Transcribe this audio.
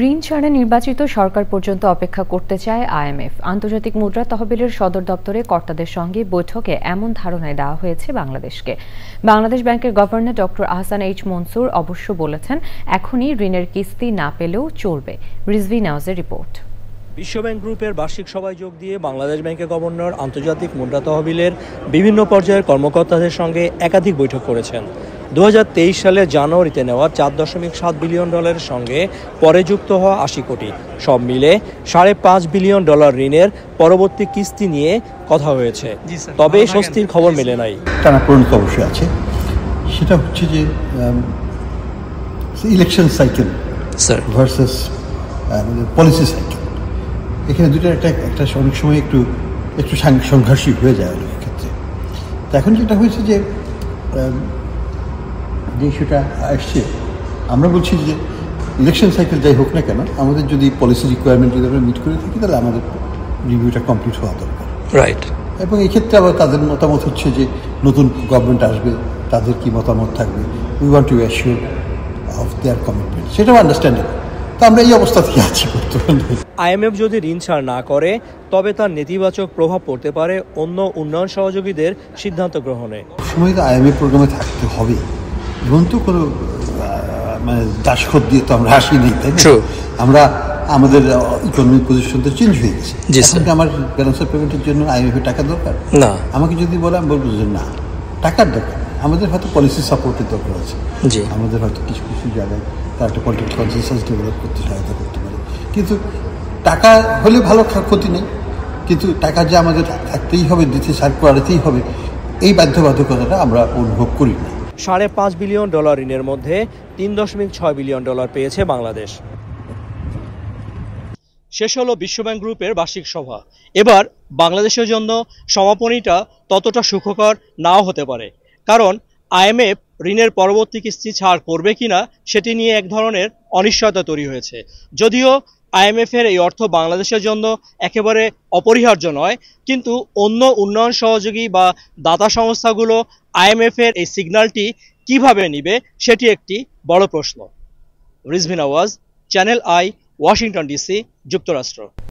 ঋণ ছাড়া নির্বাচিত সরকার পর্যন্ত অপেক্ষা করতে চায় আইএমএফ। আন্তর্জাতিক মুদ্রা তহবিলের সদর দপ্তরে কর্তাদের সঙ্গে বৈঠকে এমন ধারণায় দেওয়া হয়েছে বাংলাদেশকে। বাংলাদেশ ব্যাংকের governor doctor Ahsan H Mansur অবশ্য বলেছেন, এখনই ঋণের কিস্তি না পেলেও চলবে। রিজভি নাওয়াজের রিপোর্ট। বিশ্বব্যাংক গ্রুপের বার্ষিক সভায় যোগ দিয়ে বাংলাদেশ ব্যাংকের গভর্নর আন্তর্জাতিক মুদ্রা তহবিলের বিভিন্ন পর্যায়ের কর্মকর্তাদের সঙ্গে একাধিক বৈঠক করেছেন। 2023 সালের জানুয়ারিতে নেওয়া $4.7 বিলিয়ন সঙ্গে পরে যুক্ত হওয়া 80 কোটি, সব মিলে $5.5 বিলিয়ন ঋণের পরবর্তী কিস্তি নিয়ে কথা হয়েছে। তবে স্বস্তির খবর মেলে নাই। টানাপোড়েন অবশ্যই আছে, সেটা হচ্ছে যে election cycle versus policy cycle, এখানে দুটো একটা অনেক সময় একটু সংঘর্ষী হয়ে যায় অনেক ক্ষেত্রে। তো এখন যেটা হয়েছে যে ইস্যুটা আসছে, আমরা বলছি যে ইলেকশন সাইকেল যাই হোক না কেন, আমাদের যদি পলিসি রিকোয়ারমেন্ট যদি আমরা মিট করে থাকি, তাহলে আমাদের রিভিউটা কমপ্লিট হওয়া দরকার। রাইট। এবং এক্ষেত্রে আবার তাদের মতামত হচ্ছে যে নতুন গভর্নমেন্ট আসবে, তাদের কি মতামত থাকবে, we want to assure of their commitment, সেটাও আন্ডারস্ট্যান্ডেবল। তো আমরা এই অবস্থা থেকে আছি বর্তমানে। আইএমএফ যদি ঋণ ছাড় না করে, তবে তার নেতিবাচক প্রভাব পড়তে পারে অন্য উন্নয়ন সহযোগীদের সিদ্ধান্ত গ্রহণে। সময় তো আইএমএফ প্রোগ্রামে থাকতে হবে, এবং তো কোনো মানে দাসখত দিয়ে তো আমরা আসিনি, তাই না? আমরা আমাদের ইকোনমিক পজিশন তো চেঞ্জ হয়ে গেছে। আমার ব্যালেন্স অফ পেমেন্টের জন্য আইএমএফ টাকা দরকার না। আমাকে যদি বলে, আমি বলবো যে না, টাকার দরকার, আমাদের হয়তো পলিসি সাপোর্টের দরকার আছে। আমাদের হয়তো কিছু কিছু জায়গায় তার একটা পলিটিক্যাল কনসেনসাস ডেভেলপ করতে সহায়তা করতে পারে, কিন্তু টাকা হলে ভালো, ক্ষতি নেই। কিন্তু টাকা যে আমাদের থাকতেই হবে, দিতে সার্ভ করাতেই হবে, এই বাধ্যবাধকতাটা আমরা অনুভব করি না। $5.5 বিলিয়ন ঋণের মধ্যে $3.6 বিলিয়ন পেয়েছে বাংলাদেশ। শেষ হলো বিশ্বব্যাংক গ্রুপের বার্ষিক সভা। এবার বাংলাদেশের জন্য সমাপনীটা ততটা সুখকর নাও হতে পারে, কারণ আইএমএফ ঋণের পরবর্তী কিস্তি ছাড় করবে কিনা সেটি নিয়ে এক ধরনের অনিশ্চয়তা তৈরি হয়েছে। যদিও আইএমএফের এই অর্থ বাংলাদেশের জন্য একেবারে অপরিহার্য নয়, কিন্তু অন্য উন্নয়ন সহযোগী বা দাতা সংস্থাগুলো আইএমএফের এই সিগন্যালটি কিভাবে নিবে, সেটি একটি বড় প্রশ্ন। Rizvi Nawaz, channel I, Washington DC, যুক্তরাষ্ট্র।